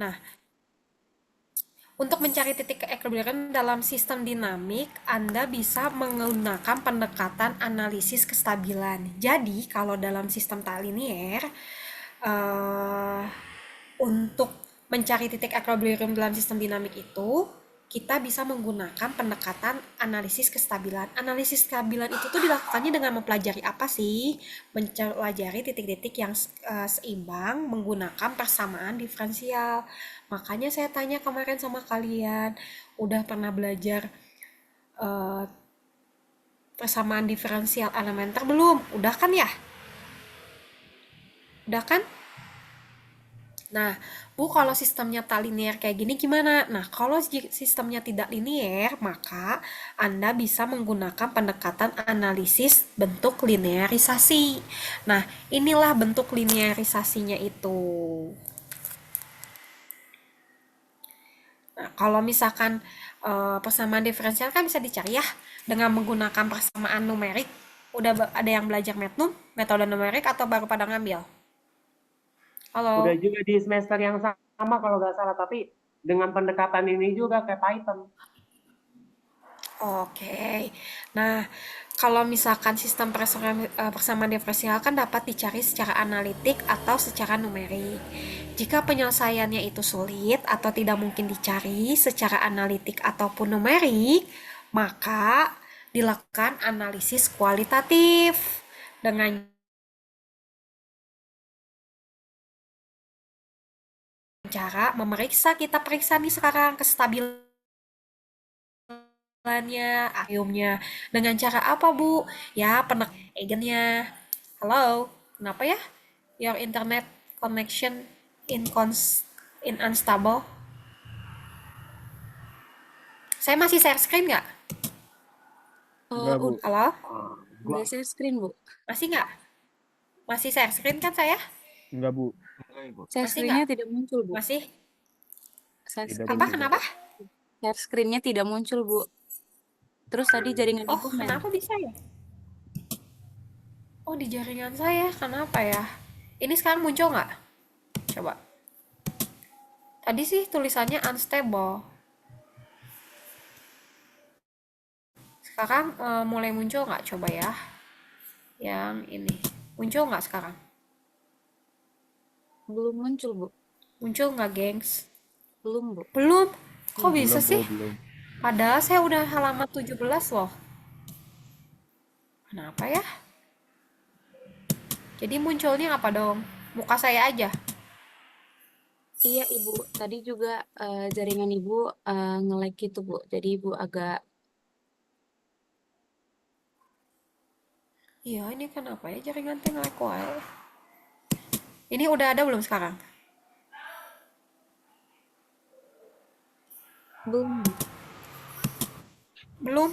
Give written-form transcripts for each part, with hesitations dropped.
Nah, untuk mencari titik equilibrium dalam sistem dinamik, Anda bisa menggunakan pendekatan analisis kestabilan. Jadi, kalau dalam sistem tak linier, eh, untuk mencari titik equilibrium dalam sistem dinamik itu, kita bisa menggunakan pendekatan analisis kestabilan. Analisis kestabilan itu tuh dilakukannya dengan mempelajari apa sih? Mempelajari titik-titik yang seimbang menggunakan persamaan diferensial. Makanya saya tanya kemarin sama kalian, udah pernah belajar eh, persamaan diferensial elementer belum? Udah kan ya? Udah kan? Nah, Bu, kalau sistemnya tak linear kayak gini gimana? Nah, kalau sistemnya tidak linear, maka Anda bisa menggunakan pendekatan analisis bentuk linearisasi. Nah, inilah bentuk linearisasinya itu. Nah, kalau misalkan persamaan diferensial kan bisa dicari ya dengan menggunakan persamaan numerik. Udah ada yang belajar metode numerik atau baru pada ngambil? Udah Halo? juga di semester yang sama kalau nggak salah, tapi dengan pendekatan ini juga kayak Python. Oke. Nah, kalau misalkan sistem persamaan diferensial kan dapat dicari secara analitik atau secara numerik. Jika penyelesaiannya itu sulit atau tidak mungkin dicari secara analitik ataupun numerik, maka dilakukan analisis kualitatif dengan cara memeriksa, kita periksa nih sekarang kestabilan ariumnya dengan cara apa, Bu? Ya, eigennya. Halo, kenapa ya? Your internet connection in unstable. Saya masih share screen nggak? Enggak, Bu. Halo? Gua Udah share screen, Bu. Masih nggak? Masih share screen kan saya? Enggak, Bu. Share Masih nggak? screen-nya tidak muncul, Bu. Masih? Share Tidak Apa? muncul. screen-nya Kenapa? share screen-nya tidak muncul, Bu. Terus tadi jaringan Oh, Ibu men. kenapa bisa ya? Oh, di jaringan saya. Kenapa ya? Ini sekarang muncul nggak? Coba. Tadi sih tulisannya unstable. Sekarang mulai muncul nggak? Coba ya. Yang ini. Muncul nggak sekarang? Belum muncul, Bu. Muncul nggak, gengs? Belum, Bu. Belum. Kok bisa Belum, Bu, sih? belum. Padahal saya udah halaman 17 loh. Kenapa ya? Jadi munculnya apa dong? Muka saya aja. Iya, Ibu. Tadi juga jaringan Ibu nge-lag gitu, Bu. Jadi Ibu agak Iya, ini kenapa ya jaringan teh nge-lag wae? Ini udah ada belum sekarang? belum, Bu. Belum.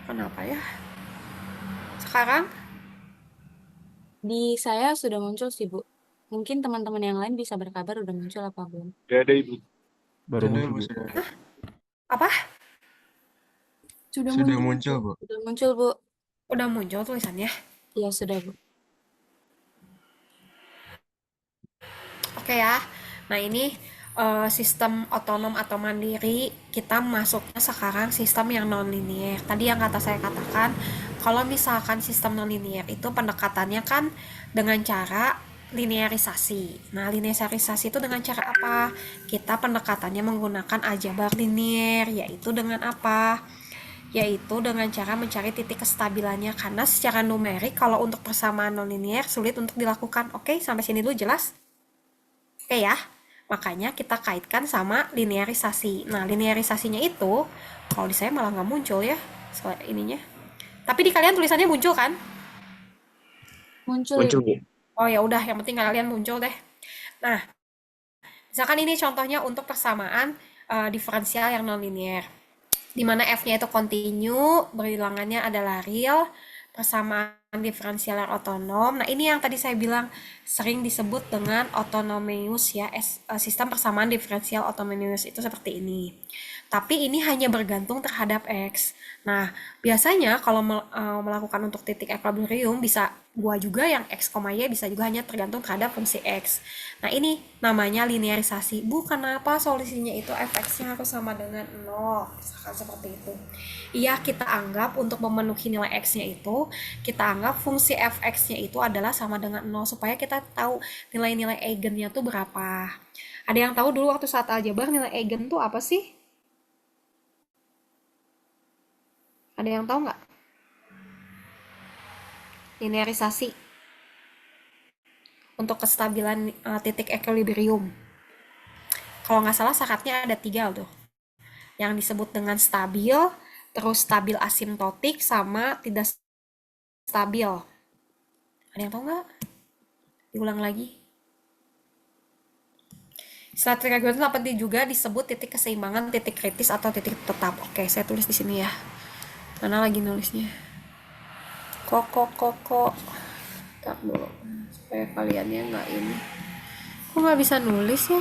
Kenapa ya? Sekarang? Di saya sudah muncul sih, Bu. Mungkin teman-teman yang lain bisa berkabar udah muncul apa belum. Gak ada ibu. Baru Sudah, muncul, Bu, Bu. sudah. Apa? Sudah Sudah muncul, muncul, Bu. Bu. Sudah muncul, Bu. Udah muncul tulisannya. Iya, sudah, Bu. Oke ya. Nah, ini sistem otonom atau mandiri, kita masuknya sekarang sistem yang non-linear. Tadi yang kata saya katakan, kalau misalkan sistem non-linear itu pendekatannya kan dengan cara linearisasi. Nah, linearisasi itu dengan cara apa? Kita pendekatannya menggunakan aljabar linear, yaitu dengan apa? Yaitu dengan cara mencari titik kestabilannya, karena secara numerik kalau untuk persamaan non-linear sulit untuk dilakukan. Oke, sampai sini dulu jelas? Oke ya, makanya kita kaitkan sama linearisasi. Nah, linearisasinya itu, kalau di saya malah nggak muncul ya, ininya. Tapi di kalian tulisannya muncul kan? Muncul, Muncul, Ibu. Bu. Oh ya udah, yang penting kalian muncul deh. Nah, misalkan ini contohnya untuk persamaan diferensial yang non-linear, di mana f-nya itu kontinu, berbilangannya adalah real, persamaan diferensial yang otonom. Nah, ini yang tadi saya bilang sering disebut dengan autonomous ya, sistem persamaan diferensial autonomous itu seperti ini. Tapi ini hanya bergantung terhadap X. Nah, biasanya kalau melakukan untuk titik equilibrium bisa Gua juga yang x, y bisa juga hanya tergantung terhadap fungsi x. Nah, ini namanya linearisasi. Kenapa solusinya itu fx-nya harus sama dengan 0. Misalkan seperti itu. Iya, kita anggap untuk memenuhi nilai x-nya itu, kita anggap fungsi fx-nya itu adalah sama dengan 0 supaya kita tahu nilai-nilai eigennya tuh berapa. Ada yang tahu dulu waktu saat aljabar nilai eigen tuh apa sih? Ada yang tahu nggak? Linearisasi untuk kestabilan titik equilibrium. Kalau nggak salah syaratnya ada 3 tuh. Yang disebut dengan stabil, terus stabil asimptotik, sama tidak stabil. Ada yang tahu nggak? Diulang lagi. Istilah trigonometri dapat juga disebut titik keseimbangan, titik kritis, atau titik tetap. Oke, saya tulis di sini ya. Mana lagi nulisnya? Kok. Tak dulu. Supaya kaliannya nggak ini. Kok nggak bisa nulis ya?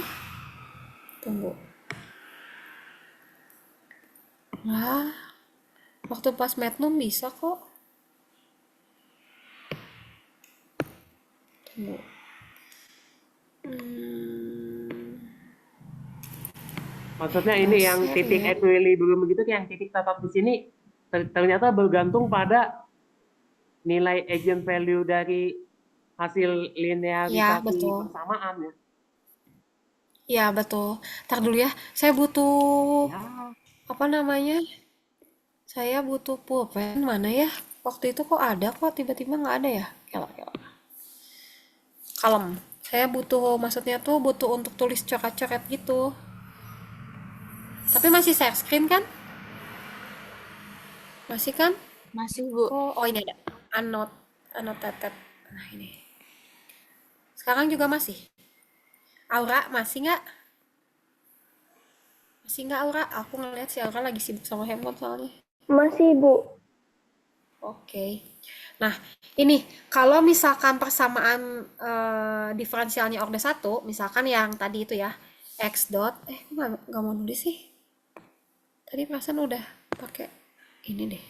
Tunggu. Lah, waktu pas Magnum bisa kok. Tunggu. Maksudnya ini yang Share titik ya. equilibrium begitu, yang titik tetap di sini ternyata bergantung pada nilai eigenvalue dari hasil Ya, linearisasi betul. persamaan ya. Ya, betul. Ntar dulu ya. Saya butuh Ya, apa namanya? Saya butuh pulpen mana ya? Waktu itu kok ada kok tiba-tiba nggak ada ya? Kela. Kalem. Saya butuh, maksudnya tuh butuh untuk tulis coret-coret gitu. Tapi masih share screen kan? Masih kan? Masih, Bu. Oh ini ada. Annotated. Nah ini. Sekarang juga masih. Aura masih nggak? Masih nggak Aura? Aku ngeliat si Aura lagi sibuk sama handphone soalnya. Masih, Bu. Oke. Nah, ini kalau misalkan persamaan diferensialnya orde 1, misalkan yang tadi itu ya, x dot, kok nggak mau nulis sih? Tadi perasaan udah pakai ini deh.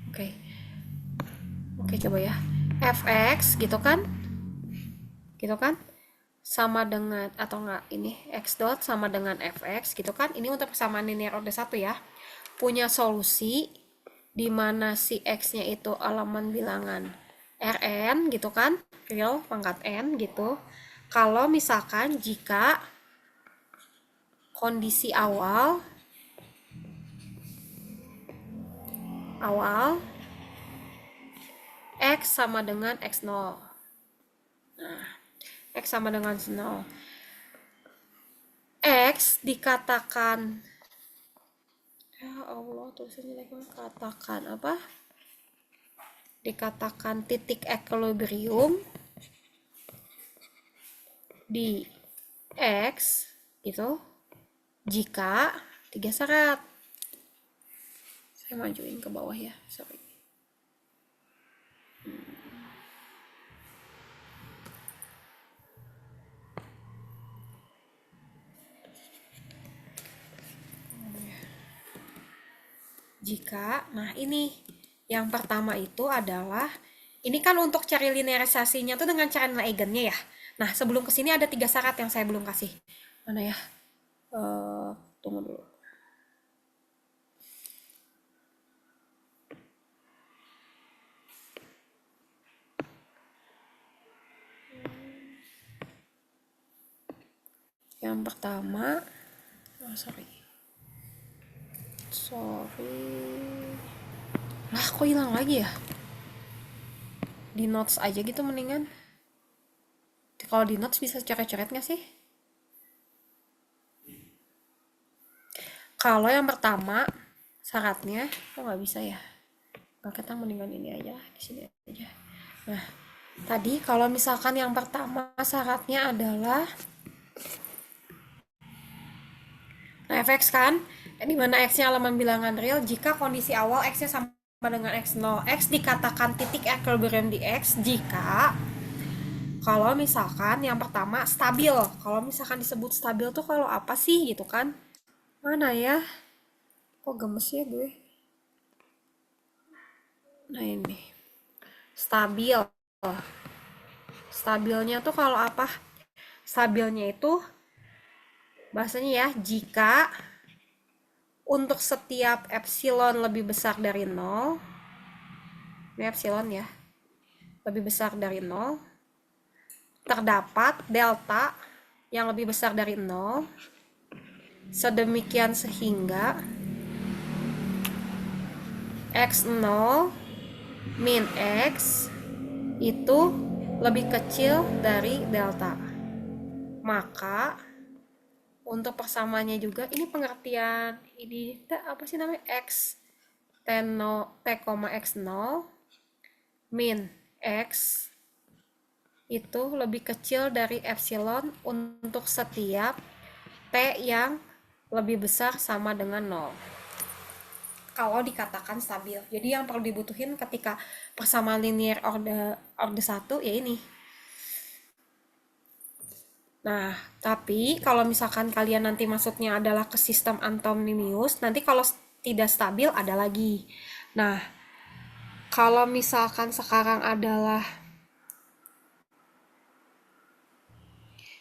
Oke. Oke, coba ya. Fx gitu kan? Gitu kan? Sama dengan, atau enggak, ini x dot sama dengan fx gitu kan? Ini untuk persamaan linear orde 1 ya. Punya solusi di mana si x-nya itu elemen bilangan Rn gitu kan, real pangkat n gitu. Kalau misalkan jika kondisi awal x sama dengan x0. Nah, x sama dengan 0. X dikatakan, ya Allah, tulisannya lagi katakan apa? Dikatakan titik equilibrium di X gitu jika 3 syarat. Saya majuin ke bawah ya, sorry. Jika, nah ini yang pertama itu adalah, ini kan untuk cari linearisasinya tuh dengan cara nilai eigennya ya. Nah, sebelum kesini ada 3 syarat yang saya belum kasih. Mana ya? Tunggu dulu. Yang pertama, sorry. Lah, kok hilang lagi ya? Di notes aja gitu mendingan. Kalau di notes bisa coret-coret nggak sih? Kalau yang pertama syaratnya, kok nggak bisa ya? Nggak, kita mendingan ini aja, di sini aja. Nah, tadi kalau misalkan yang pertama syaratnya adalah, nah fx kan, di mana x-nya elemen bilangan real jika kondisi awal x-nya sama dengan x0. X dikatakan titik equilibrium di x jika, kalau misalkan yang pertama stabil. Kalau misalkan disebut stabil tuh kalau apa sih gitu kan? Mana ya? Kok gemes ya gue? Nah ini, stabil. Stabilnya tuh kalau apa? Stabilnya itu bahasanya ya, jika untuk setiap epsilon lebih besar dari 0, ini epsilon ya, lebih besar dari 0, terdapat delta yang lebih besar dari 0, sedemikian sehingga x0 min x itu lebih kecil dari delta. Maka untuk persamaannya juga ini pengertian ini apa sih namanya, x t, x0 min x itu lebih kecil dari epsilon untuk setiap t yang lebih besar sama dengan 0 kalau dikatakan stabil. Jadi yang perlu dibutuhin ketika persamaan linear orde 1 ya ini. Nah, tapi kalau misalkan kalian nanti masuknya adalah ke sistem antonimius, nanti kalau tidak stabil ada lagi. Nah, kalau misalkan sekarang adalah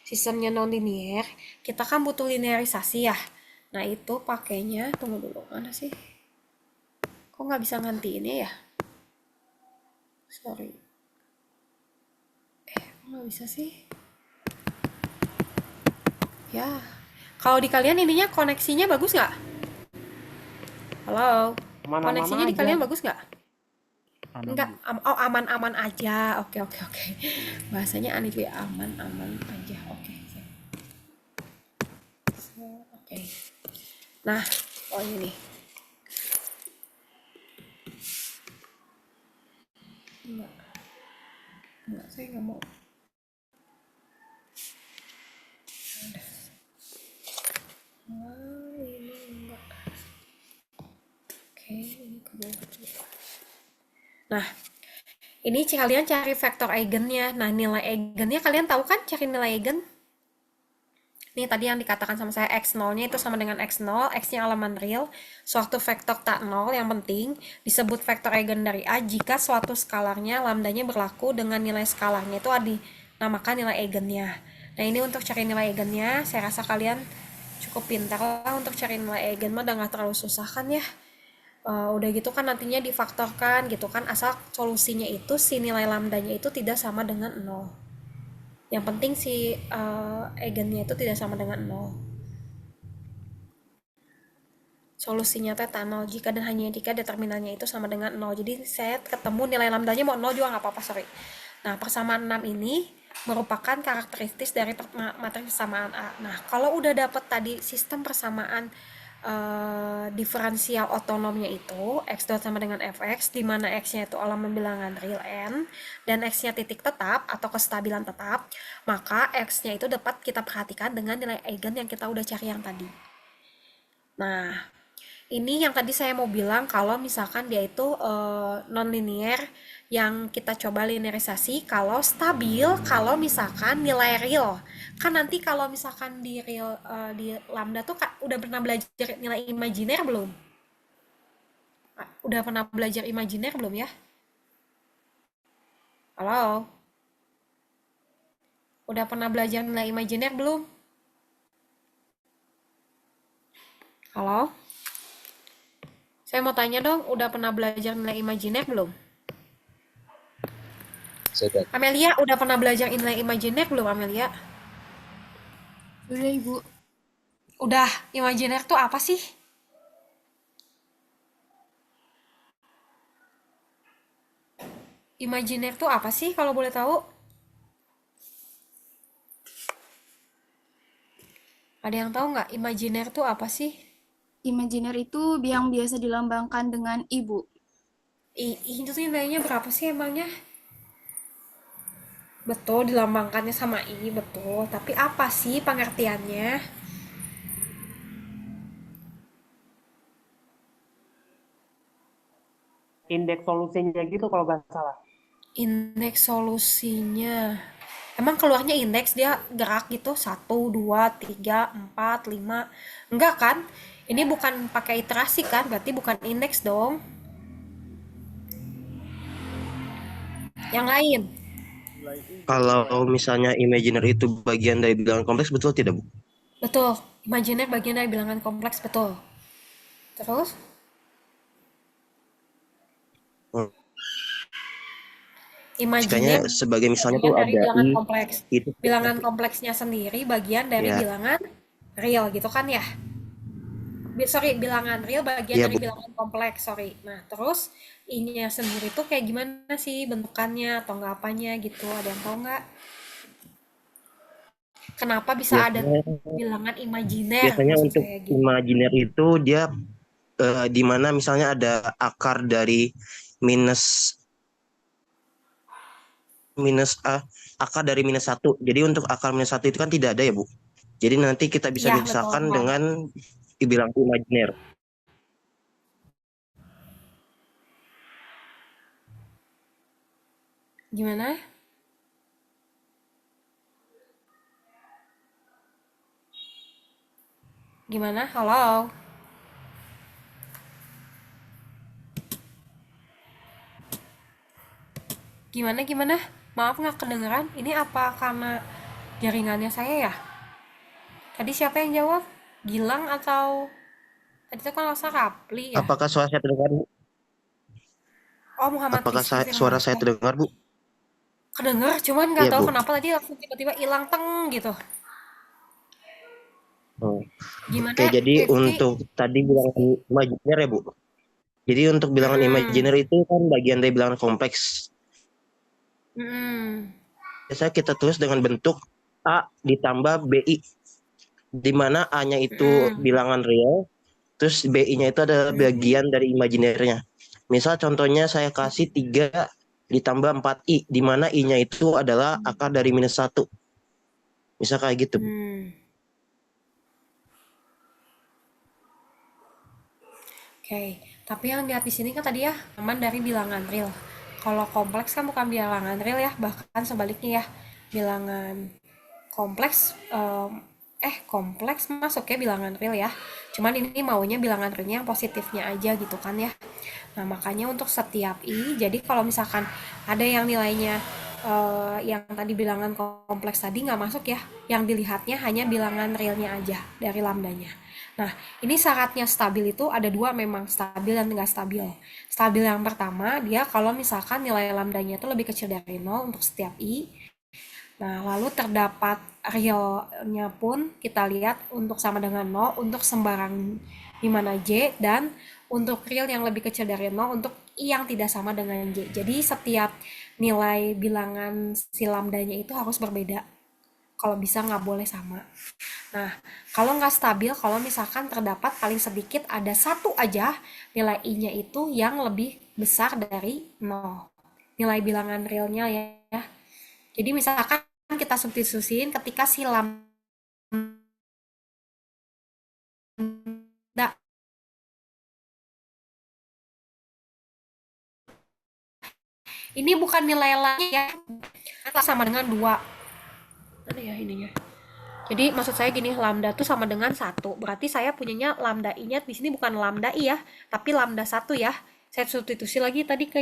sistemnya non-linear, kita kan butuh linearisasi ya. Nah, itu pakainya, tunggu dulu, mana sih? Kok nggak bisa ngantiinnya ya? Sorry. Kok nggak bisa sih? Ya, kalau di kalian ininya koneksinya bagus nggak? Halo, Aman-aman koneksinya di aja. kalian bagus nggak? Aman, Enggak, Bu. oh aman-aman aja. Oke, oke, oke. Bahasanya aneh juga ya, aman-aman aja. Oke. Oke. Nah, oh ini nih. Enggak, saya nggak mau. Ini enggak. Oke, ini ke bawah coba. Nah, ini kalian cari vektor eigennya. Nah, nilai eigennya kalian tahu kan cari nilai eigen? Nih tadi yang dikatakan sama saya x0-nya itu sama dengan x0, x-nya elemen real, suatu vektor tak nol yang penting disebut vektor eigen dari A jika suatu skalarnya lambdanya berlaku dengan nilai skalarnya itu dinamakan nilai eigennya. Nah ini untuk cari nilai eigennya, saya rasa kalian cukup pintar lah untuk cari nilai eigen mah udah gak terlalu susah kan ya. Udah gitu kan nantinya difaktorkan gitu kan, asal solusinya itu si nilai lambdanya itu tidak sama dengan 0. Yang penting si eigennya itu tidak sama dengan 0. Solusinya teta 0 jika dan hanya jika determinannya itu sama dengan 0. Jadi saya ketemu nilai lambdanya mau 0 juga nggak apa-apa, sorry. Nah, persamaan 6 ini merupakan karakteristik dari materi persamaan A. Nah, kalau udah dapet tadi sistem persamaan diferensial otonomnya itu x dot sama dengan fx, di mana x-nya itu elemen bilangan real n dan x-nya titik tetap atau kestabilan tetap, maka x-nya itu dapat kita perhatikan dengan nilai eigen yang kita udah cari yang tadi. Nah, ini yang tadi saya mau bilang kalau misalkan dia itu non-linear yang kita coba linearisasi kalau stabil, kalau misalkan nilai real. Kan nanti kalau misalkan di real di lambda tuh udah pernah belajar nilai imajiner belum? Udah pernah belajar imajiner belum ya? Halo? Udah pernah belajar nilai imajiner belum? Halo? Saya mau tanya dong, udah pernah belajar nilai imajiner belum? Sudah. Amelia, udah pernah belajar nilai imajiner belum, Amelia? Udah, Ibu. Udah, imajiner tuh apa sih? Imajiner tuh apa sih kalau boleh tahu? Ada yang tahu nggak imajiner tuh apa sih? Imajiner itu yang biasa dilambangkan dengan ibu. Itu tuh nilainya berapa sih emangnya? Betul, dilambangkannya sama I, betul. Tapi apa sih pengertiannya? Indeks solusinya gitu kalau nggak salah. Indeks solusinya. Emang keluarnya indeks dia gerak gitu 1, 2, 3, 4, 5. Enggak kan? Ini bukan pakai iterasi kan? Berarti bukan indeks dong. Yang lain. Kalau misalnya imaginary itu bagian dari bilangan kompleks, betul tidak, Bu? Betul. Imajiner bagian dari bilangan kompleks, betul. Terus, Hmm. Kayaknya imajiner sebagai misalnya bagian tuh dari ada bilangan I, kompleks. itu Bilangan kompleksnya sendiri bagian dari ya, bilangan real gitu kan ya? Sorry, bilangan real bagian iya, dari Bu. bilangan kompleks, sorry. Nah, terus ininya sendiri tuh kayak gimana sih bentukannya atau nggak apanya gitu? Ada yang tahu nggak? Kenapa bisa ada Biasanya bilangan imajiner biasanya maksud untuk saya gitu? imajiner itu dia di mana misalnya ada akar dari minus minus akar dari minus satu. Jadi untuk akar minus satu itu kan tidak ada ya, Bu. Jadi nanti kita bisa Iya, betul, misalkan nggak ada. dengan bilangan imajiner. Gimana? Gimana? Halo? Gimana, gimana? Maaf nggak kedengeran. Ini apa karena jaringannya saya ya? Tadi siapa yang jawab? Gilang atau tadi itu kan Lasa Rapli ya? Apakah suara saya terdengar, Bu? Oh, Muhammad Apakah Rizky suara saya Firmansyah. terdengar, Bu? Kedenger, cuman nggak Iya, tahu Bu. kenapa tadi langsung tiba-tiba hilang teng gitu. Oh. Oke, Gimana, jadi Rifki? untuk tadi bilangan imajiner ya, Bu. Jadi untuk bilangan Mm-mm. imajiner itu kan bagian dari bilangan kompleks. Mm-mm. Biasanya kita tulis dengan bentuk A ditambah BI, di mana A-nya itu Mm-mm. bilangan real, terus BI-nya itu adalah Mm-mm. bagian dari imajinernya. Misal contohnya saya kasih 3 ditambah 4I, di mana I-nya itu adalah akar dari minus 1. Misal kayak gitu, Bu. Hmm. Oke, tapi yang lihat di sini kan tadi ya aman dari bilangan real. Kalau kompleks kan bukan bilangan real ya, bahkan sebaliknya ya. Bilangan kompleks kompleks masuk ya bilangan real ya. Cuman ini maunya bilangan realnya yang positifnya aja gitu kan ya. Nah, makanya untuk setiap i, jadi kalau misalkan ada yang nilainya yang tadi bilangan kompleks tadi nggak masuk ya, yang dilihatnya hanya bilangan realnya aja dari lambdanya. Nah, ini syaratnya stabil itu ada dua, memang stabil dan nggak stabil. Stabil yang pertama, dia kalau misalkan nilai lambdanya itu lebih kecil dari 0 untuk setiap i. Nah, lalu terdapat realnya pun kita lihat untuk sama dengan 0 untuk sembarang di mana J, dan untuk real yang lebih kecil dari 0 untuk I yang tidak sama dengan J. Jadi setiap nilai bilangan si lambdanya itu harus berbeda. Kalau bisa nggak boleh sama. Nah, kalau nggak stabil, kalau misalkan terdapat paling sedikit ada satu aja nilai I-nya itu yang lebih besar dari 0. Nilai bilangan realnya ya. Jadi misalkan kita substitusiin ketika si lambda ini bukan nilai lagi ya, sama dengan 2. Mana ya ininya? Jadi maksud saya gini, lambda tuh sama dengan 1. Berarti saya punyanya lambda i-nya di sini bukan lambda i ya, tapi lambda 1 ya. Saya substitusi lagi tadi ke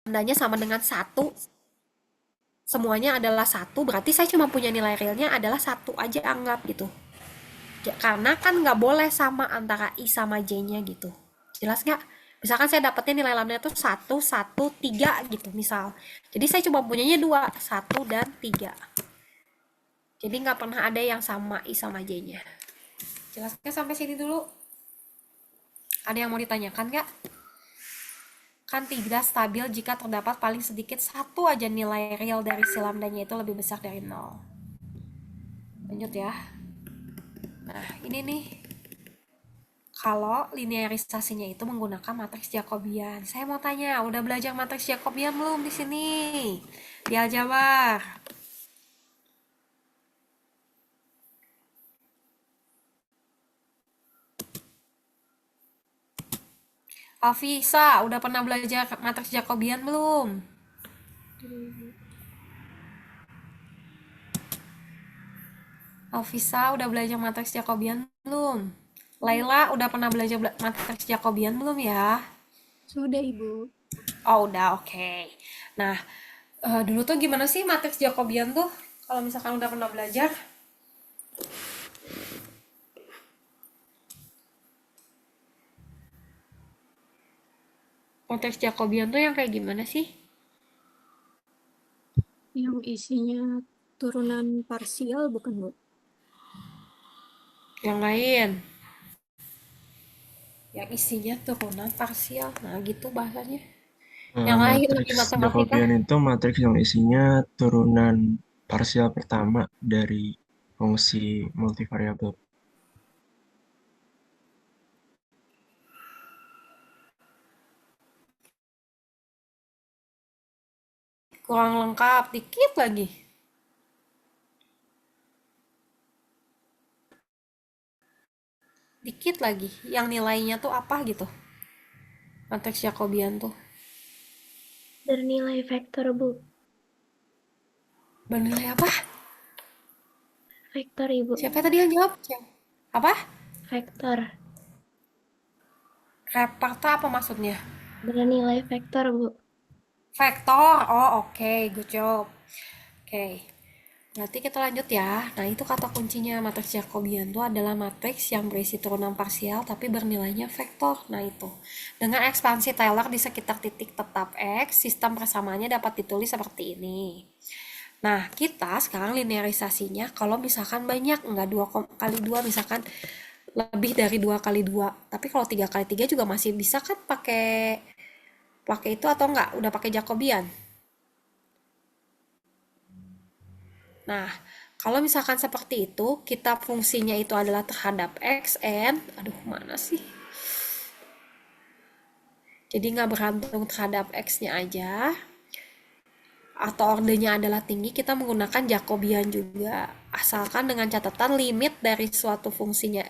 lambdanya sama dengan 1. Semuanya adalah 1, berarti saya cuma punya nilai realnya adalah 1 aja, anggap gitu. Karena kan nggak boleh sama antara I sama J-nya gitu. Jelas nggak? Misalkan saya dapetnya nilai lambda itu 1, 1, 3 gitu misal. Jadi saya cuma punyanya 2, 1 dan 3. Jadi nggak pernah ada yang sama I sama J-nya. Jelasnya sampai sini dulu. Ada yang mau ditanyakan nggak? Kan tidak stabil jika terdapat paling sedikit satu aja nilai real dari si lambdanya itu lebih besar dari 0. Lanjut ya. Nah, ini nih. Kalau linearisasinya itu menggunakan matriks Jacobian. Saya mau tanya, udah belajar matriks Jacobian belum di sini? Di aljabar. Alvisa, udah pernah belajar matriks Jacobian belum? Alvisa, udah belajar matriks Jacobian belum? Laila, udah pernah belajar matriks Jacobian belum ya? Sudah, Ibu. Oh, udah, oke. Nah, dulu tuh gimana sih matriks Jacobian tuh? Kalau misalkan udah pernah belajar? Matriks Jacobian tuh yang kayak gimana sih? Yang isinya turunan parsial bukan, Bu? Yang lain, yang isinya turunan parsial. Nah, gitu bahasanya. Yang lain lebih Matriks matematika. Jacobian itu matriks yang isinya turunan parsial pertama dari fungsi multivariabel. Kurang lengkap, dikit lagi. Dikit lagi. Yang nilainya tuh apa gitu? Matriks Jacobian tuh. Bernilai vektor, Bu. Bernilai apa? Vektor, Ibu. Siapa tadi yang jawab? Apa? Vektor. Reperta apa maksudnya? Bernilai vektor, Bu. Vektor. Oh, oke. Good job. Oke. Berarti kita lanjut ya. Nah, itu kata kuncinya matriks Jacobian itu adalah matriks yang berisi turunan parsial tapi bernilainya vektor. Nah, itu. Dengan ekspansi Taylor di sekitar titik tetap X, sistem persamaannya dapat ditulis seperti ini. Nah, kita sekarang linearisasinya kalau misalkan banyak, enggak 2 kali 2, misalkan lebih dari 2 kali 2. Tapi kalau 3 kali 3 juga masih bisa kan pakai pakai itu atau enggak? Udah pakai Jacobian. Nah, kalau misalkan seperti itu, kita fungsinya itu adalah terhadap X, N. Aduh, mana sih? Jadi nggak bergantung terhadap X-nya aja. Atau ordernya adalah tinggi, kita menggunakan Jacobian juga. Asalkan dengan catatan limit dari suatu fungsinya,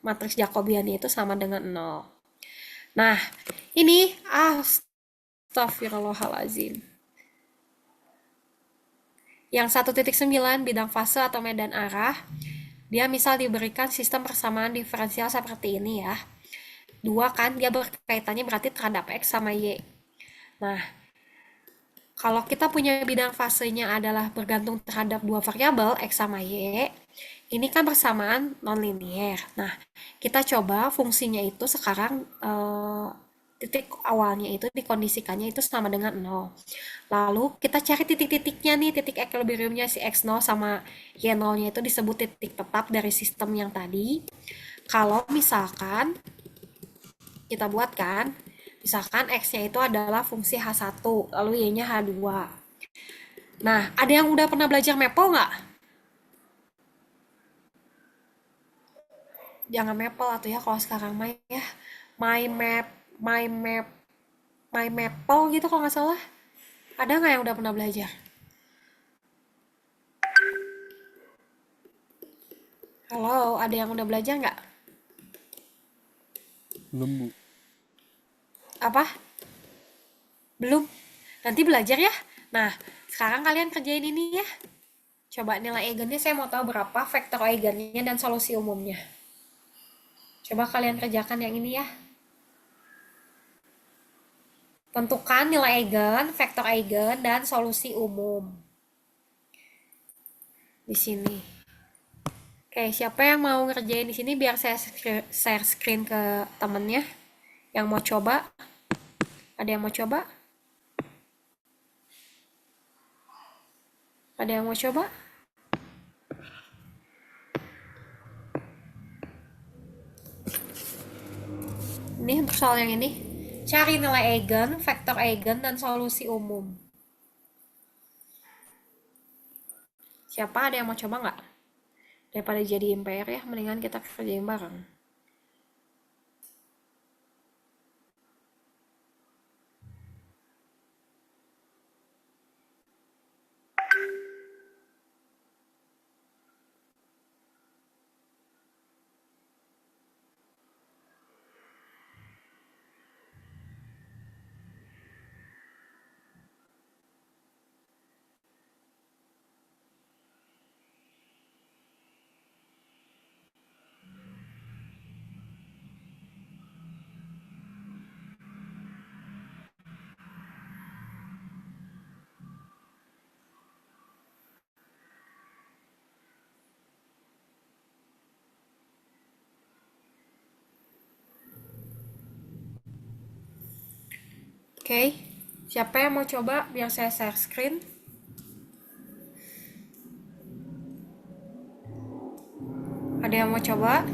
matriks Jacobian itu sama dengan 0. Nah, ini, astagfirullahalazim. Yang 1.9 bidang fase atau medan arah, dia misal diberikan sistem persamaan diferensial seperti ini ya. 2 kan, dia berkaitannya berarti terhadap X sama Y. Nah, kalau kita punya bidang fasenya adalah bergantung terhadap 2 variabel, X sama Y, ini kan persamaan nonlinier. Nah, kita coba fungsinya itu sekarang titik awalnya itu dikondisikannya itu sama dengan 0. Lalu kita cari titik-titiknya nih, titik equilibriumnya si X0 sama Y0-nya itu disebut titik tetap dari sistem yang tadi. Kalau misalkan kita buatkan, misalkan X-nya itu adalah fungsi H1, lalu Y-nya H2. Nah, ada yang udah pernah belajar maple nggak? Jangan maple atau ya kalau sekarang main ya. My map, my map, my maple gitu kalau nggak salah. Ada nggak yang udah pernah belajar? Halo, ada yang udah belajar nggak? Belum, Bu. Apa? Belum? Nanti belajar ya. Nah, sekarang kalian kerjain ini ya. Coba nilai eigennya saya mau tahu berapa, vektor eigennya, dan solusi umumnya. Coba kalian kerjakan yang ini ya. Tentukan nilai eigen, vektor eigen, dan solusi umum. Di sini. Oke, siapa yang mau ngerjain di sini biar saya share screen ke temennya yang mau coba? Ada yang mau coba? Ada yang mau coba? Ini untuk soal yang ini. Cari nilai eigen, vektor eigen, dan solusi umum. Siapa ada yang mau coba nggak? Daripada jadi PR ya, mendingan kita kerjain bareng. Oke, siapa yang mau coba biar saya share screen? Ada yang mau coba?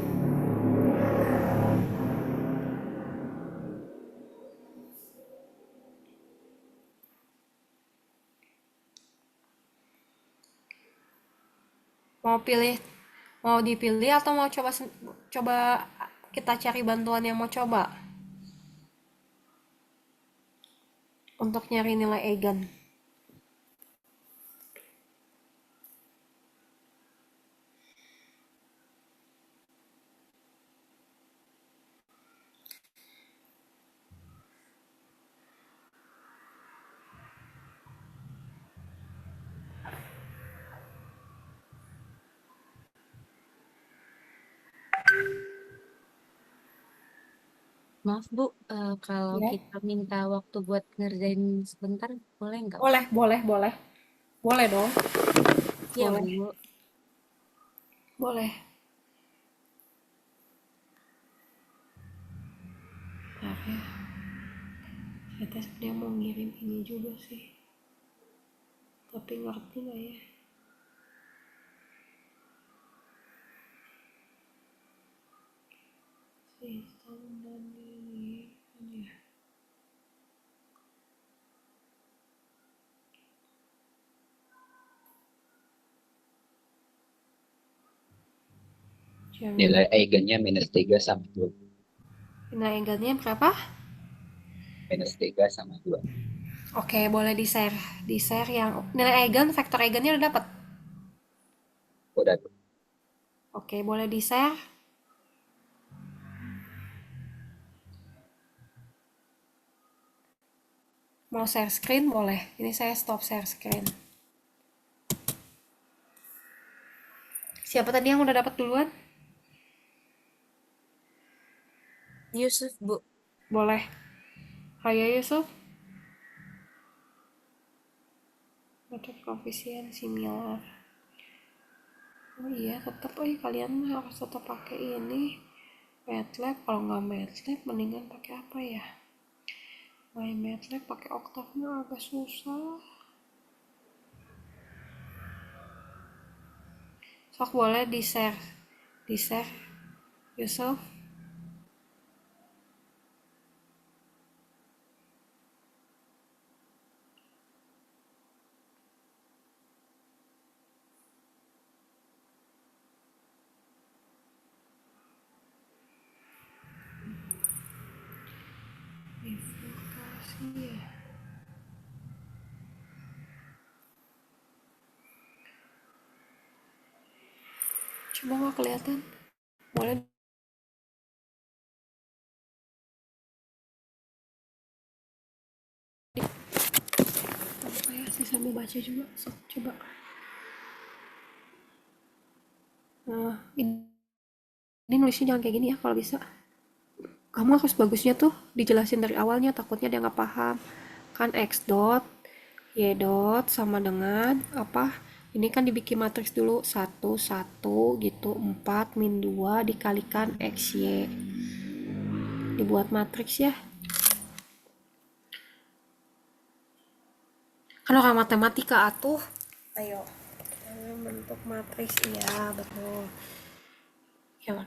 Mau dipilih atau mau coba kita cari bantuan yang mau coba untuk nyari nilai eigen. Maaf Bu, kalau Ya. kita minta waktu buat ngerjain sebentar, boleh nggak? Boleh dong, Iya boleh, Bu. boleh. Bentar ya, saya sebenarnya mau ngirim ini juga sih, tapi ngerti nggak ya? Sistem dan ini kan ya. Nilai eigennya -3 sama 2. Nilai eigennya berapa? -3 sama 2. Oke, boleh di share yang nilai eigen, vektor eigennya udah dapat. Udah tuh. Oke, boleh di share. Mau share screen boleh. Ini saya stop share screen. Siapa tadi yang udah dapat duluan? Yusuf Bu. Boleh. Hayo Yusuf. Metode koefisien similar. Oh iya, tetap kalian harus tetap pakai ini. MATLAB, kalau nggak MATLAB mendingan pakai apa ya? My MATLAB pakai Octave-nya agak susah. Sok boleh di share Yusuf. Bifurkasi ya. Coba nggak kelihatan? Boleh apa ya? Saya sambil baca juga. Sok, coba. Nah, ini nulisnya jangan kayak gini ya kalau bisa. Kamu harus bagusnya tuh dijelasin dari awalnya, takutnya dia nggak paham. Kan X dot, Y dot sama dengan apa? Ini kan dibikin matriks dulu 1, 1 gitu, 4 min 2 dikalikan XY. Dibuat matriks ya. Kan orang matematika atuh. Ayo. Bentuk matriks, iya betul. Kela.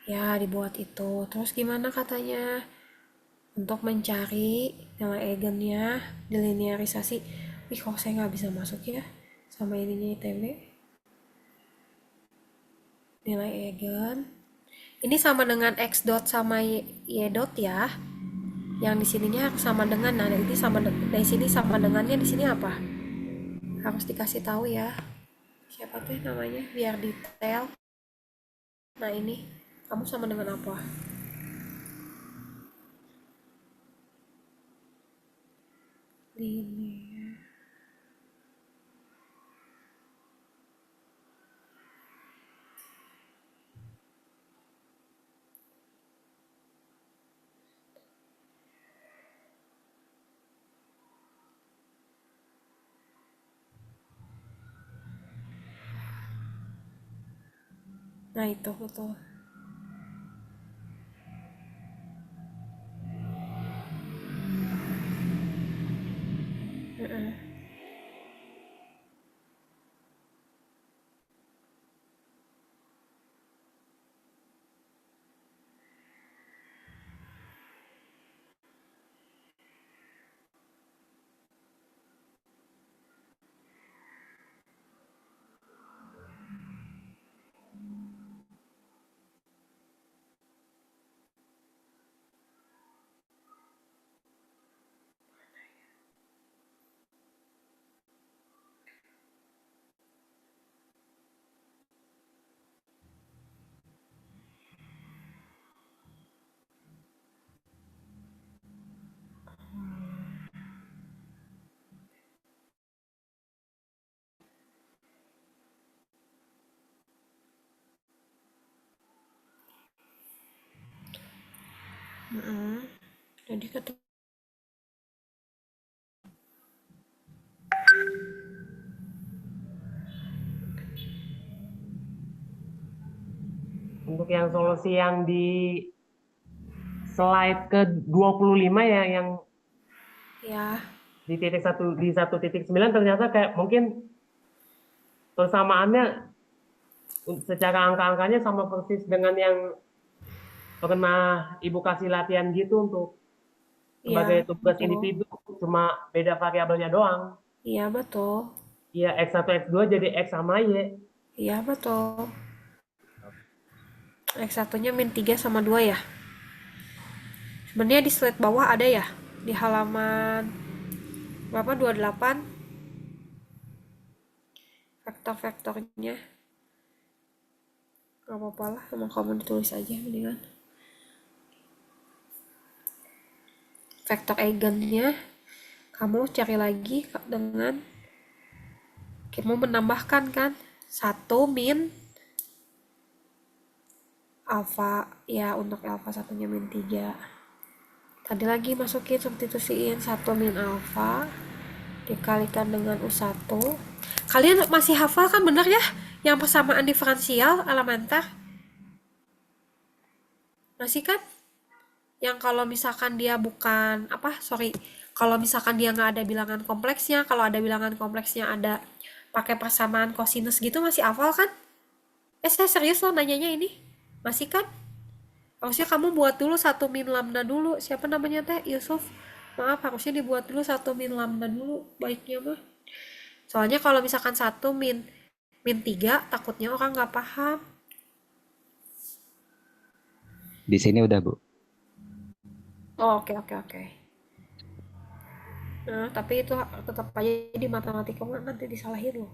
Ya, dibuat itu. Terus gimana katanya? Untuk mencari nilai eigennya, dilinearisasi. Ih, kok saya nggak bisa masuk ya sama ininya ITB. Nilai eigen. Ini sama dengan X dot sama Y dot ya. Yang di sininya harus sama dengan. Nah, ini sama dari sini sama dengannya di sini apa? Harus dikasih tahu ya. Siapa tuh namanya biar detail. Nah, ini Kamu sama dengan apa? Linear. Nah itu betul. Heeh. Heeh. Jadi ketika Untuk yang solusi yang di slide ke 25 ya, yang ya, di titik 1.9 ternyata kayak mungkin persamaannya secara angka-angkanya sama persis dengan yang pernah Ibu kasih latihan gitu untuk iya, sebagai tugas betul. individu, cuma beda variabelnya doang. Iya, betul. Iya, X1, X2 jadi X sama Y. Iya, betul. X satunya min 3 sama 2 ya. Sebenarnya di slide bawah ada ya. Di halaman berapa? 28 vektor-vektornya. Gak apa-apa lah, emang kamu ditulis aja mendingan. Vektor eigennya kamu cari lagi dengan kamu menambahkan kan 1 min alfa ya, untuk alfa satunya min 3. Tadi lagi masukin substitusiin 1 min alfa dikalikan dengan U1. Kalian masih hafal kan, bener ya? Yang persamaan diferensial elementer? Masih kan? Yang kalau misalkan dia bukan, kalau misalkan dia nggak ada bilangan kompleksnya, kalau ada bilangan kompleksnya ada pakai persamaan kosinus gitu, masih hafal kan? Saya serius loh nanyanya ini. Masih kan? Harusnya kamu buat dulu 1 min lambda dulu. Siapa namanya teh? Yusuf. Maaf, harusnya dibuat dulu 1 min lambda dulu. Baiknya mah. Soalnya kalau misalkan 1 min 3, takutnya orang nggak paham. Di sini udah, Bu. Oh, oke, oke, oke. Nah, tapi itu tetap aja di matematika mah nanti disalahin loh.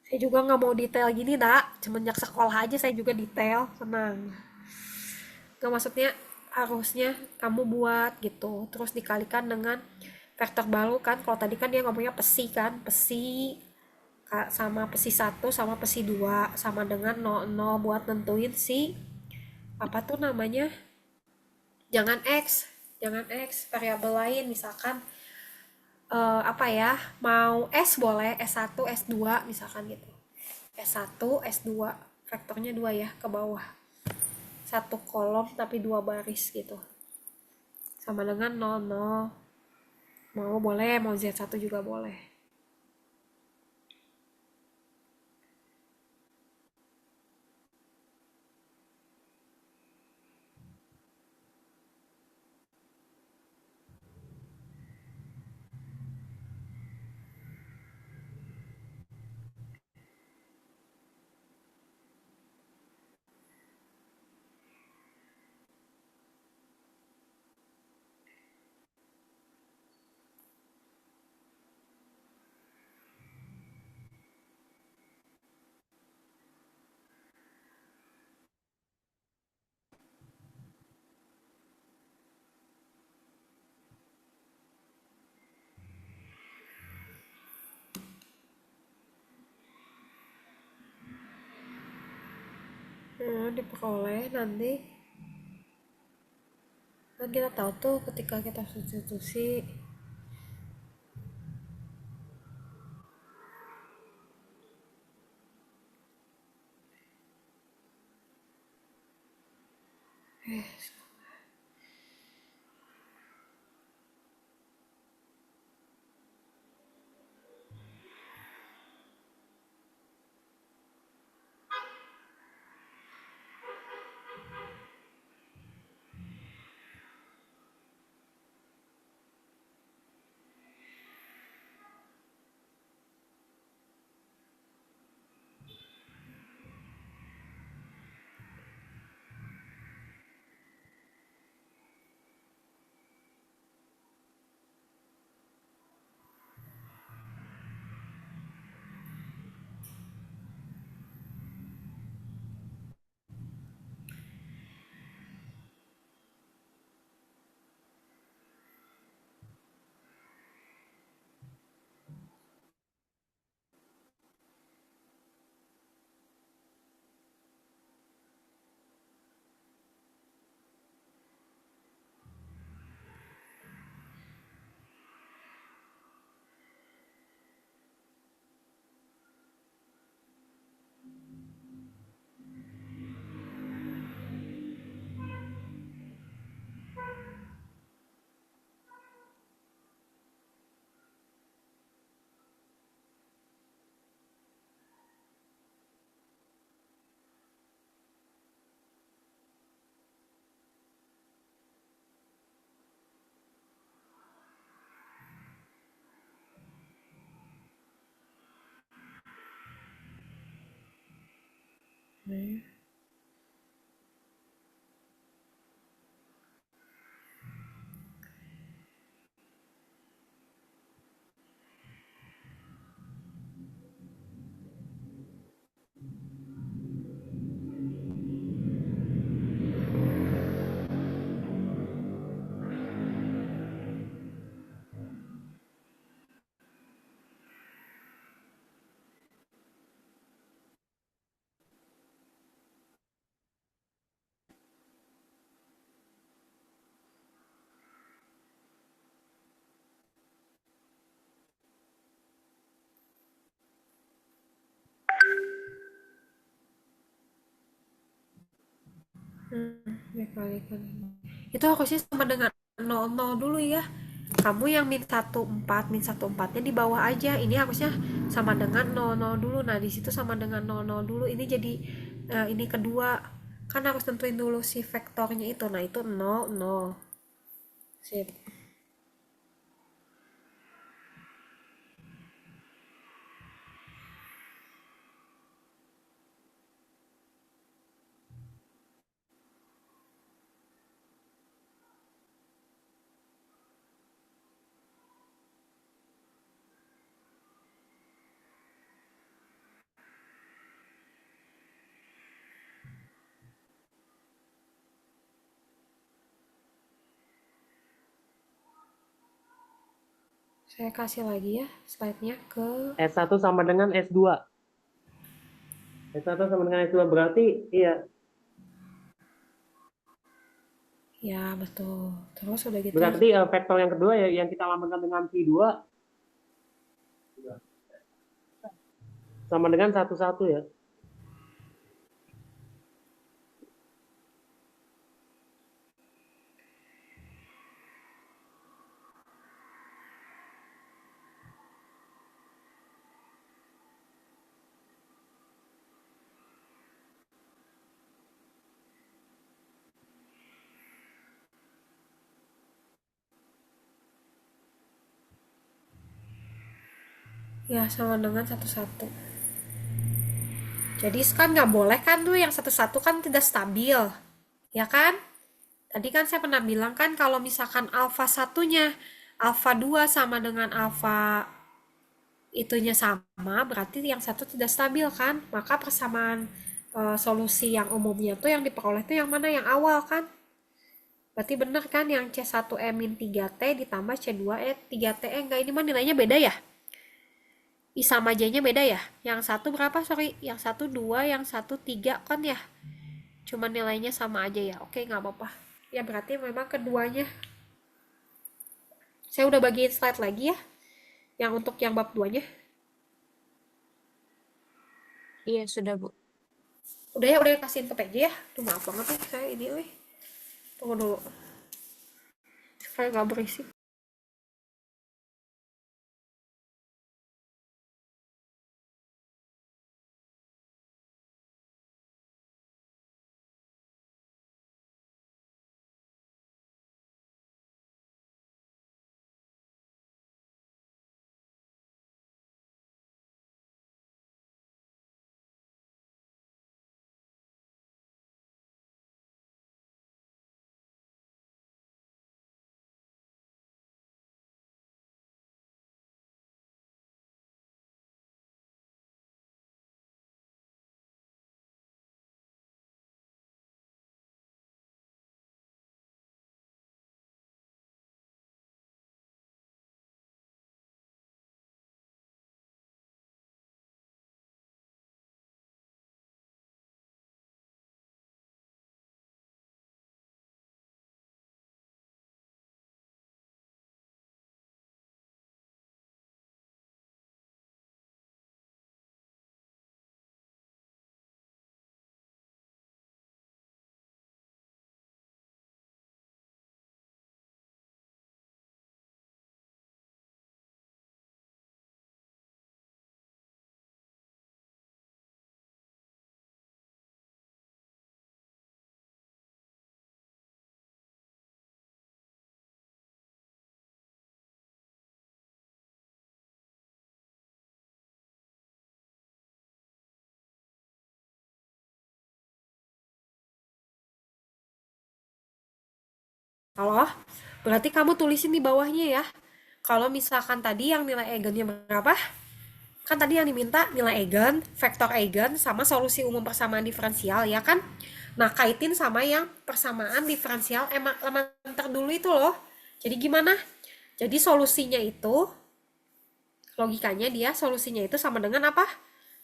Saya juga nggak mau detail gini, dak. Semenjak sekolah aja saya juga detail. Tenang. Nggak, maksudnya harusnya kamu buat gitu. Terus dikalikan dengan vektor baru kan. Kalau tadi kan dia ngomongnya pesi kan. Pesi sama pesi 1 sama pesi 2 sama dengan 0, buat nentuin si apa tuh namanya, jangan X variabel lain, misalkan apa ya, mau S boleh, S1 S2 misalkan gitu, S1 S2 vektornya 2 ya ke bawah, satu kolom tapi 2 baris gitu, sama dengan 0, mau boleh, mau Z1 juga boleh. Diperoleh nanti. Kan kita tahu tuh ketika kita substitusi. Dikalikan. Itu harusnya sama dengan 00 dulu ya. Kamu yang min 14 nya di bawah aja. Ini harusnya sama dengan 00 dulu. Nah, di situ sama dengan 00 dulu. Ini jadi ini kedua. Kan harus tentuin dulu si vektornya itu. Nah, itu 00. Sip. Saya kasih lagi ya slide-nya ke S1 sama dengan S2. S1 sama dengan S2 berarti iya. ya betul. Terus udah gitu. Berarti vektor yang kedua ya yang kita lambangkan dengan P2 sama dengan 11 ya. Ya sama dengan 11. Jadi kan nggak boleh kan tuh yang 11 kan tidak stabil. Ya kan? Tadi kan saya pernah bilang kan kalau misalkan alfa satunya alfa 2 sama dengan alfa itunya sama, berarti yang satu tidak stabil kan? Maka persamaan solusi yang umumnya tuh yang diperoleh tuh yang mana? Yang awal kan? Berarti bener kan yang C1E-3T ditambah C2E 3T. Enggak, ini mah nilainya beda ya? I sama J-nya beda ya? Yang satu berapa? Sorry, yang satu 2, yang satu 3 kan ya? Cuma nilainya sama aja ya. Oke, nggak apa-apa. Ya berarti memang keduanya. Saya udah bagiin slide lagi ya. Yang untuk yang bab 2-nya. Iya, sudah, Bu. Udah kasihin ke PJ ya. Tuh maaf banget nih saya ini Tunggu dulu. Supaya nggak berisik. Halo? Berarti kamu tulisin di bawahnya ya. Kalau misalkan tadi yang nilai eigennya berapa? Kan tadi yang diminta nilai eigen, vektor eigen, sama solusi umum persamaan diferensial ya kan? Nah, kaitin sama yang persamaan diferensial elementer dulu itu loh. Jadi gimana? Jadi solusinya itu, logikanya dia solusinya itu sama dengan apa?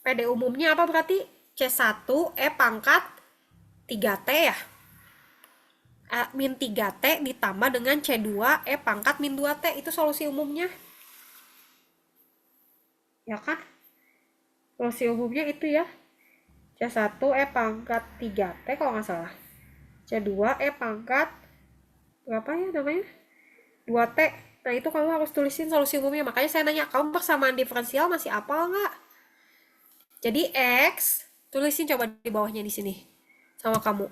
PD umumnya apa berarti? C1 E pangkat 3T ya? Min 3T ditambah dengan C2 E pangkat min 2T. Itu solusi umumnya. Ya kan? Solusi umumnya itu ya. C1 E pangkat 3T kalau nggak salah. C2 E pangkat berapa ya namanya? 2T. Nah itu kamu harus tulisin solusi umumnya. Makanya saya nanya, kamu persamaan diferensial masih hafal nggak? Jadi X, tulisin coba di bawahnya di sini. Sama kamu.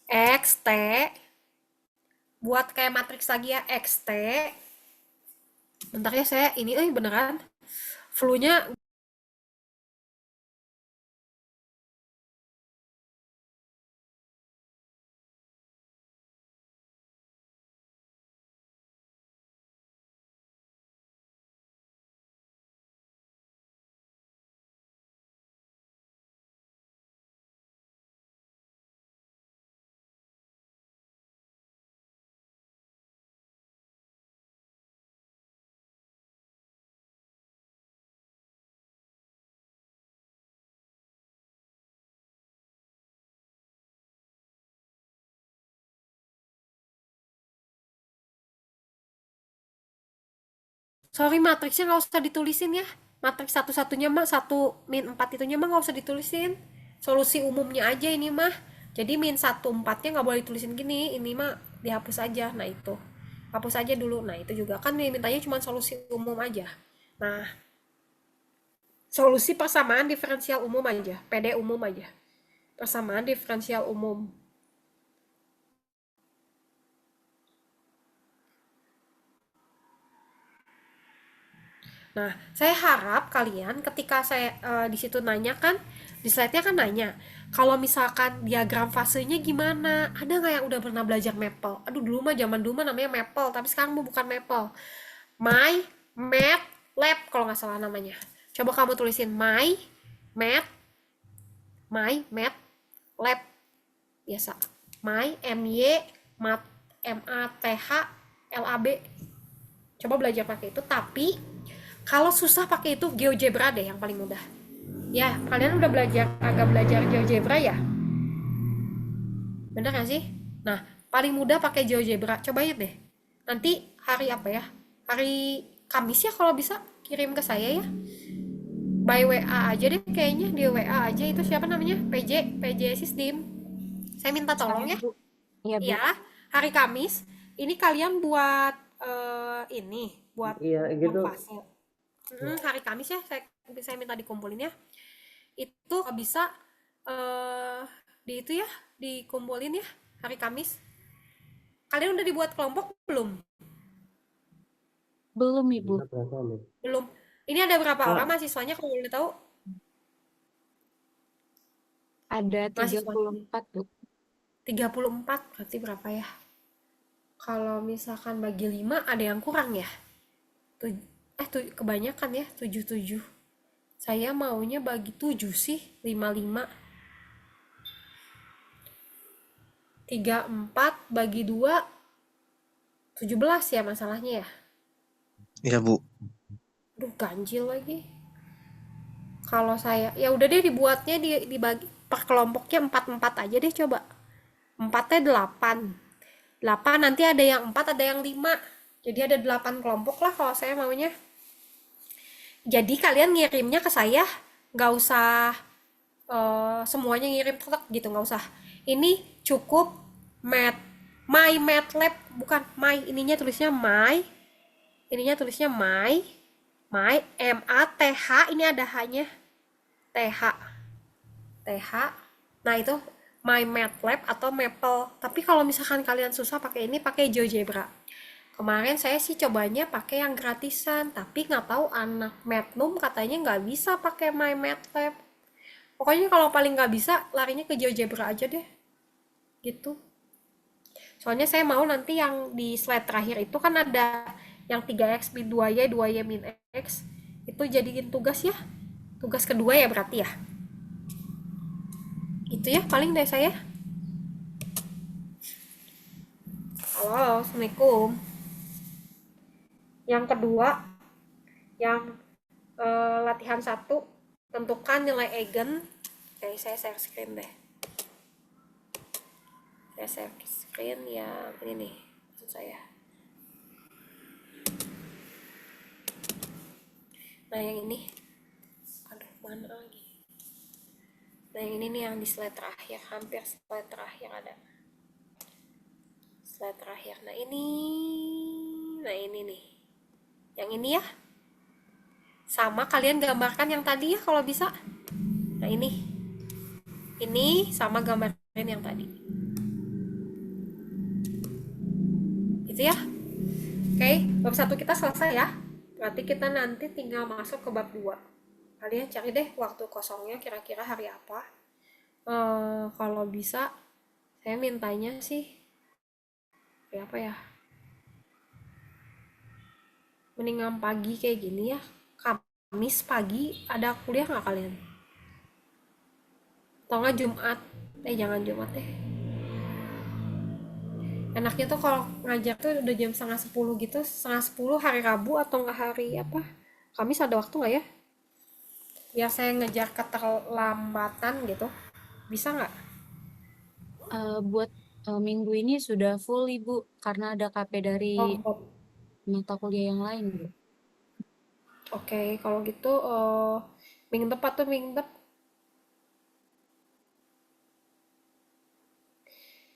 X, T. Buat kayak matriks lagi ya. X, T. Bentar ya saya ini, beneran. Flu-nya sorry, matriksnya nggak usah ditulisin ya. Matriks satu-satunya mah 1-4 itunya mah nggak usah ditulisin. Solusi umumnya aja ini mah. Jadi -1 4-nya nggak boleh ditulisin gini. Ini mah dihapus aja. Nah itu. Hapus aja dulu. Nah itu juga kan mintanya cuma solusi umum aja. Nah, solusi persamaan diferensial umum aja. PD umum aja. Persamaan diferensial umum. Nah, saya harap kalian ketika saya di situ nanya kan, di slide-nya kan nanya, kalau misalkan diagram fasenya gimana? Ada nggak yang udah pernah belajar Maple? Aduh, dulu mah zaman dulu mah namanya Maple, tapi sekarang mah bukan Maple. My Math Lab kalau nggak salah namanya. Coba kamu tulisin Math Lab biasa. Math Lab. Coba belajar pakai itu, tapi kalau susah pakai itu GeoGebra deh yang paling mudah. Ya, kalian udah agak belajar GeoGebra ya? Bener gak sih? Nah, paling mudah pakai GeoGebra. Cobain deh. Nanti hari apa ya? Hari Kamis ya kalau bisa kirim ke saya ya. By WA aja deh kayaknya, di WA aja. Itu siapa namanya? PJ Sistem. Saya minta tolong Saya, ya. Bu. Iya, Bu. Iya, hari Kamis. Ini kalian buat buat Iya gitu. fase. Hari Kamis ya, saya minta dikumpulin ya. Itu bisa eh di itu ya, dikumpulin ya hari Kamis. Kalian udah dibuat kelompok belum? Belum, Ibu. Belum. Ini ada berapa orang Kak, mahasiswanya kalau boleh tahu? Ada Mahasiswanya 34, Bu. 34, berarti berapa ya? Kalau misalkan bagi 5 ada yang kurang ya? Kebanyakan ya, 77. Saya maunya bagi 7 sih, 55. 34 bagi 2, 17 ya masalahnya ya. Iya, Bu. Duh, ganjil lagi. Kalau saya, ya udah deh dibuatnya dibagi per kelompoknya 4-4 aja deh coba. 4-nya 8. 8 nanti ada yang 4, ada yang 5. Jadi ada 8 kelompok lah kalau saya maunya. Jadi kalian ngirimnya ke saya, nggak usah semuanya ngirim tetap gitu, nggak usah. Ini cukup my MATLAB, bukan my, ininya tulisnya my MATH, ini ada hanya TH. Nah itu my MATLAB atau Maple. Tapi kalau misalkan kalian susah pakai ini, pakai GeoGebra. Kemarin saya sih cobanya pakai yang gratisan, tapi nggak tahu anak Magnum katanya nggak bisa pakai my MATLAB. Pokoknya kalau paling nggak bisa, larinya ke GeoGebra aja deh. Gitu. Soalnya saya mau nanti yang di slide terakhir itu kan ada yang 3x min 2y, 2y min x. Itu jadiin tugas ya. Tugas kedua ya berarti ya. Itu ya paling dari saya. Halo, Assalamualaikum. Yang kedua, yang latihan 1, tentukan nilai eigen. Oke, saya share screen deh. Saya share screen yang ini nih, maksud saya. Nah, yang ini. Aduh, mana lagi? Nah, yang ini nih yang di slide terakhir, hampir slide terakhir ada. Slide terakhir. Nah, ini nih. Yang ini ya. Sama kalian gambarkan yang tadi ya kalau bisa. Nah, ini. Ini sama gambarkan yang tadi. Itu ya. Oke, bab 1 kita selesai ya. Berarti kita nanti tinggal masuk ke bab 2. Kalian cari deh waktu kosongnya kira-kira hari apa. Kalau bisa saya mintanya sih kayak apa ya? Mendingan pagi kayak gini ya. Kamis pagi ada kuliah nggak kalian? Atau nggak Jumat? Jangan Jumat deh. Enaknya tuh kalau ngajar tuh udah jam 9:30 gitu. 9:30 hari Rabu atau nggak hari apa? Kamis ada waktu nggak ya? Biar saya ngejar keterlambatan gitu. Bisa nggak? Buat minggu ini sudah full, Ibu, karena ada KP dari mata kuliah yang lain, Bu. Oke, kalau gitu minggu depan tuh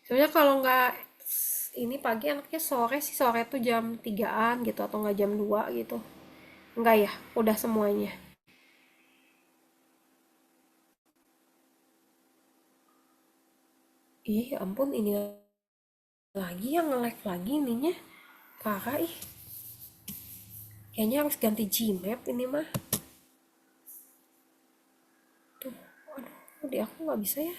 sebenarnya kalau nggak ini pagi anaknya sore sih, sore tuh jam 3-an gitu atau nggak jam 2 gitu. Enggak ya, udah semuanya. Ih, ampun, ini lagi yang nge-lag lagi ininya. Parah ih. Kayaknya harus ganti Gmap ini mah. Tuh, aduh, di aku nggak bisa ya.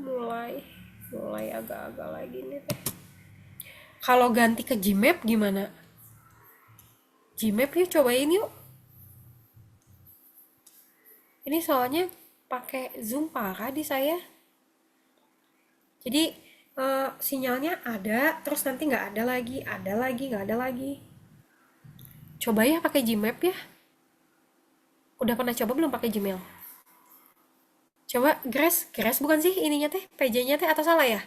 Mulai agak-agak lagi nih teh. Kalau ganti ke Gmap gimana? Gmap yuk, cobain yuk. Ini soalnya pakai Zoom parah di saya. Jadi sinyalnya ada, terus nanti nggak ada lagi, nggak ada lagi. Coba ya pakai Gmap ya. Udah pernah coba belum pakai Gmail? Coba Grace, Grace bukan sih ininya teh, PJ-nya teh atau salah ya?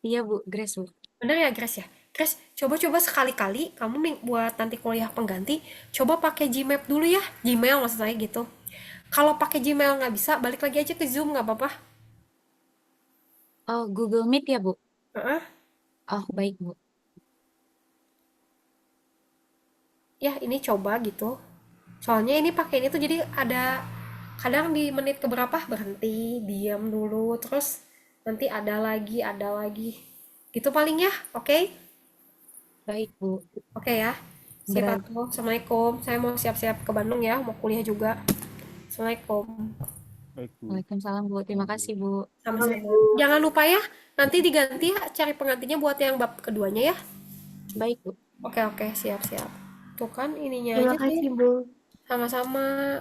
Iya Bu, Grace Bu. Bener ya Grace ya? Grace, coba-coba sekali-kali kamu buat nanti kuliah pengganti, coba pakai Gmap dulu ya, Gmail maksud saya gitu. Kalau pakai Gmail nggak bisa, balik lagi aja ke Zoom nggak apa-apa. Oh, Google Meet ya Bu? Heeh. Oh, baik Bu. Ya ini coba gitu. Soalnya ini pakai ini tuh jadi ada kadang di menit keberapa berhenti, diam dulu, terus nanti ada lagi. Gitu paling ya, oke? Baik Bu. Oke ya. Sip Berarti atuh. Assalamualaikum. Saya mau siap-siap ke Bandung ya, mau kuliah juga. Assalamualaikum. Baik, Bu. Waalaikumsalam Bu. Terima kasih Bu. Sama-sama. Jangan lupa ya, nanti diganti ya cari penggantinya buat yang bab keduanya ya. Baik Bu. Oke, oke, siap-siap. Tuh kan ininya Terima aja kasih, sih. Bu. Sama-sama.